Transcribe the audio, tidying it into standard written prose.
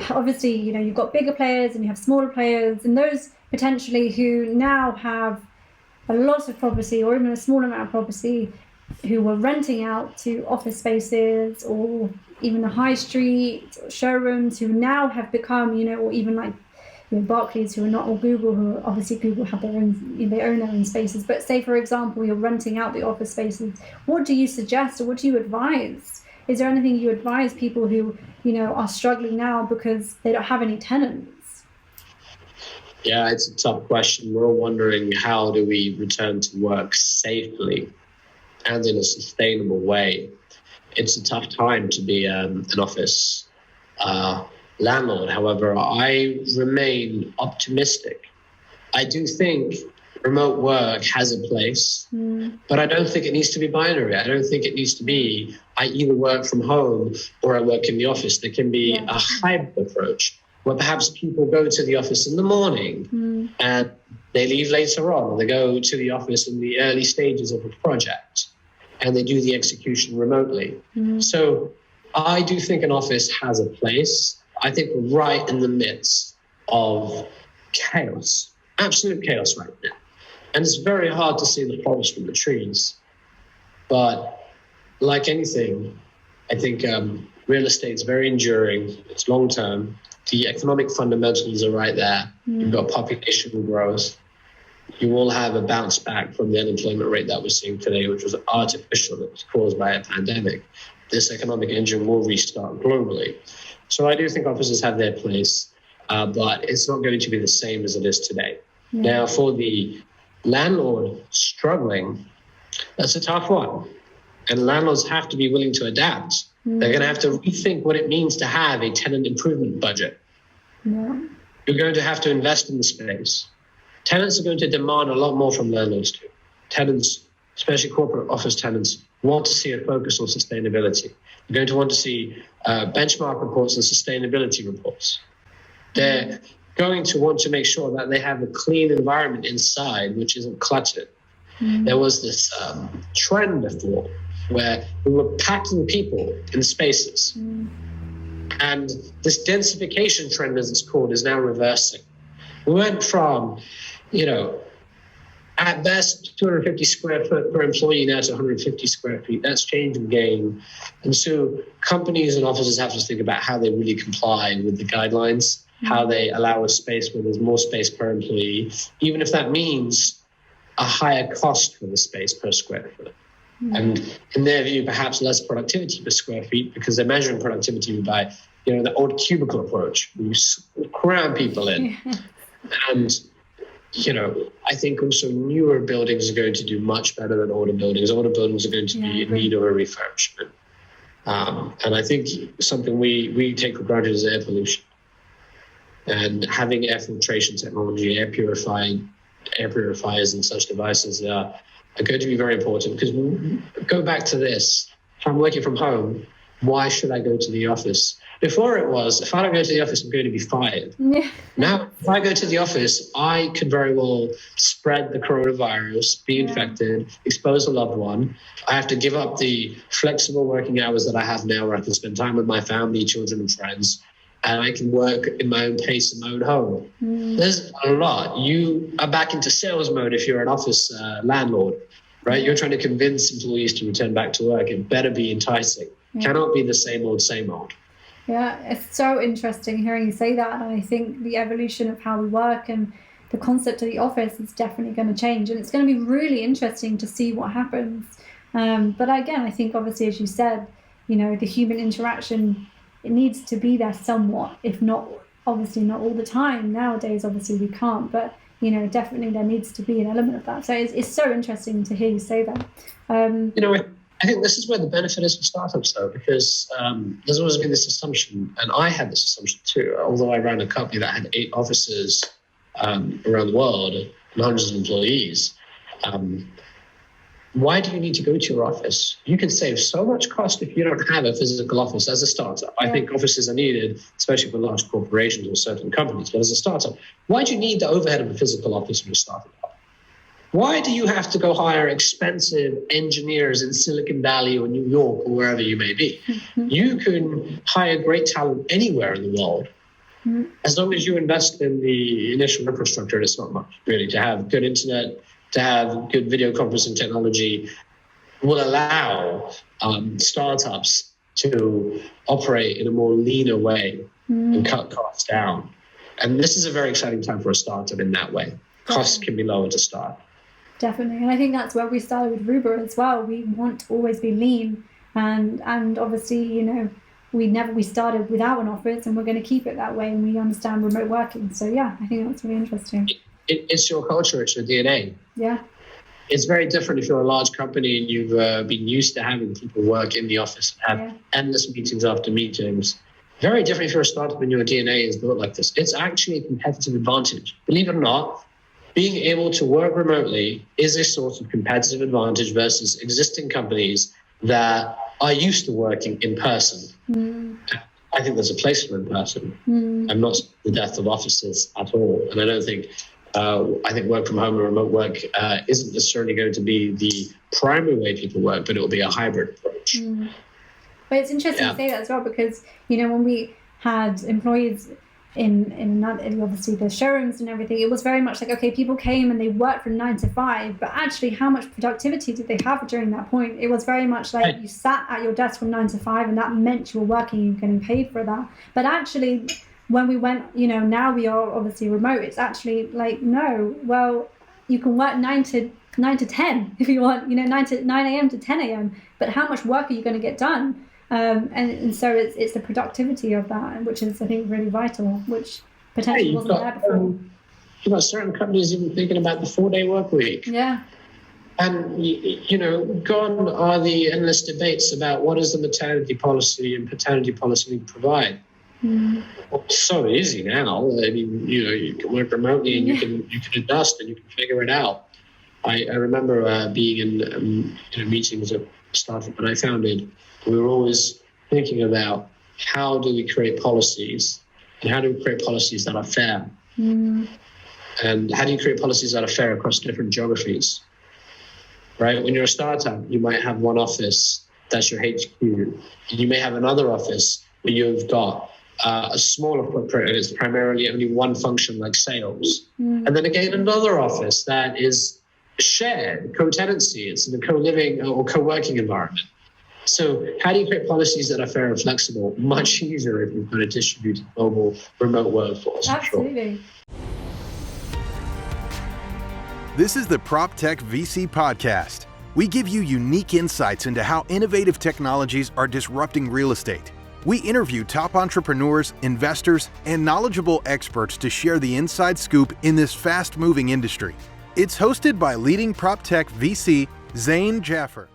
obviously, you've got bigger players and you have smaller players, and those potentially who now have a lot of property or even a small amount of property, who were renting out to office spaces or even the high street showrooms, who now have become, or even like Barclays, who are not, or Google, who obviously Google have their own, they own their own spaces. But say, for example, you're renting out the office spaces. What do you suggest, or what do you advise? Is there anything you advise people who, are struggling now because they don't have any tenants? Yeah, it's a tough question. We're all wondering, how do we return to work safely and in a sustainable way? It's a tough time to be an office landlord. However, I remain optimistic. I do think remote work has a place, but I don't think it needs to be binary. I don't think it needs to be, I either work from home or I work in the office. There can be a hybrid approach where perhaps people go to the office in the morning and they leave later on. They go to the office in the early stages of a project and they do the execution remotely. So I do think an office has a place. I think we're right in the midst of chaos, absolute chaos right now. And it's very hard to see the forest from the trees. But like anything, I think real estate is very enduring. It's long term. The economic fundamentals are right there. You've got population growth. You will have a bounce back from the unemployment rate that we're seeing today, which was artificial. It was caused by a pandemic. This economic engine will restart globally. So I do think offices have their place, but it's not going to be the same as it is today. Now, for the landlord struggling, that's a tough one. And landlords have to be willing to adapt. They're going to have to rethink what it means to have a tenant improvement budget. You're going to have to invest in the space. Tenants are going to demand a lot more from landlords too. Tenants, especially corporate office tenants, want to see a focus on sustainability. They're going to want to see benchmark reports and sustainability reports. They're going to want to make sure that they have a clean environment inside, which isn't cluttered. There was this trend before where we were packing people in spaces. And this densification trend, as it's called, is now reversing. We went from, at best 250 square foot per employee now to 150 square feet. That's change in game. And so companies and offices have to think about how they really comply with the guidelines, how they allow a space where there's more space per employee, even if that means a higher cost for the space per square foot. And in their view, perhaps less productivity per square feet, because they're measuring productivity by, the old cubicle approach. You cram people in. And, I think also newer buildings are going to do much better than older buildings. Older buildings are going to be in need of a refurbishment. And I think something we take for granted is air pollution. And having air filtration technology, air purifiers and such devices are going to be very important, because go back to this. If I'm working from home, why should I go to the office? Before it was, if I don't go to the office, I'm going to be fired. Now, if I go to the office, I could very well spread the coronavirus, be infected, expose a loved one. I have to give up the flexible working hours that I have now, where I can spend time with my family, children, and friends, and I can work in my own pace in my own home. There's a lot. You are back into sales mode if you're an office landlord, right? You're trying to convince employees to return back to work. It better be enticing. Cannot be the same old, same old. Yeah, it's so interesting hearing you say that. And I think the evolution of how we work and the concept of the office is definitely going to change. And it's going to be really interesting to see what happens. But again, I think obviously, as you said, the human interaction, it needs to be there somewhat, if not, obviously not all the time. Nowadays, obviously we can't, but, definitely there needs to be an element of that. So it's so interesting to hear you say that. I think this is where the benefit is for startups, though, because there's always been this assumption, and I had this assumption too, although I ran a company that had 8 offices around the world and hundreds of employees. Why do you need to go to your office? You can save so much cost if you don't have a physical office as a startup. I think offices are needed, especially for large corporations or certain companies. But as a startup, why do you need the overhead of a physical office when you're starting up? Why do you have to go hire expensive engineers in Silicon Valley or New York or wherever you may be? You can hire great talent anywhere in the world As long as you invest in the initial infrastructure, it's not much really. To have good internet, to have good video conferencing technology will allow startups to operate in a more leaner way and cut costs down. And this is a very exciting time for a startup in that way. Costs can be lower to start. Definitely. And I think that's where we started with Ruber as well. We want to always be lean. And obviously, you know, we started without an office, and we're going to keep it that way. And we understand remote working. So yeah, I think that's really interesting. It's your culture. It's your DNA. Yeah. It's very different if you're a large company and you've been used to having people work in the office and have endless meetings after meetings. Very different if you're a startup and your DNA is built like this. It's actually a competitive advantage. Believe it or not, being able to work remotely is a source of competitive advantage versus existing companies that are used to working in person. I think there's a place for in person. I'm not the death of offices at all. And I don't think, I think work from home or remote work isn't necessarily going to be the primary way people work, but it will be a hybrid approach. But it's interesting to say that as well, because, you know, when we had employees in obviously the showrooms and everything, it was very much like, okay, people came and they worked from 9 to 5, but actually how much productivity did they have during that point? It was very much like you sat at your desk from 9 to 5 and that meant you were working, you were getting paid for that. But actually when we went, you know, now we are obviously remote, it's actually like, no, well, you can work 9 to 10 if you want, you know, 9 a.m. to 10 a.m. But how much work are you going to get done? And so it's the productivity of that, which is, I think, really vital, which potentially wasn't there before. You've got certain companies even thinking about the 4-day work week. Yeah. And, you know, gone are the endless debates about what is the maternity policy and paternity policy we provide. Well, it's so easy now. I mean, you know, you can work remotely and you can adjust and you can figure it out. I remember being in meetings at startup when I founded. We were always thinking about how do we create policies and how do we create policies that are fair? And how do you create policies that are fair across different geographies? Right? When you're a startup, you might have one office that's your HQ. And you may have another office where you've got a smaller footprint and it's primarily only one function like sales. And then again, another office that is shared, co-tenancy, it's in a co-living or co-working environment. So how do you create policies that are fair and flexible? Much easier if you've got a distributed global remote workforce. Absolutely. This is the PropTech VC podcast. We give you unique insights into how innovative technologies are disrupting real estate. We interview top entrepreneurs, investors, and knowledgeable experts to share the inside scoop in this fast-moving industry. It's hosted by leading PropTech VC, Zain Jaffer.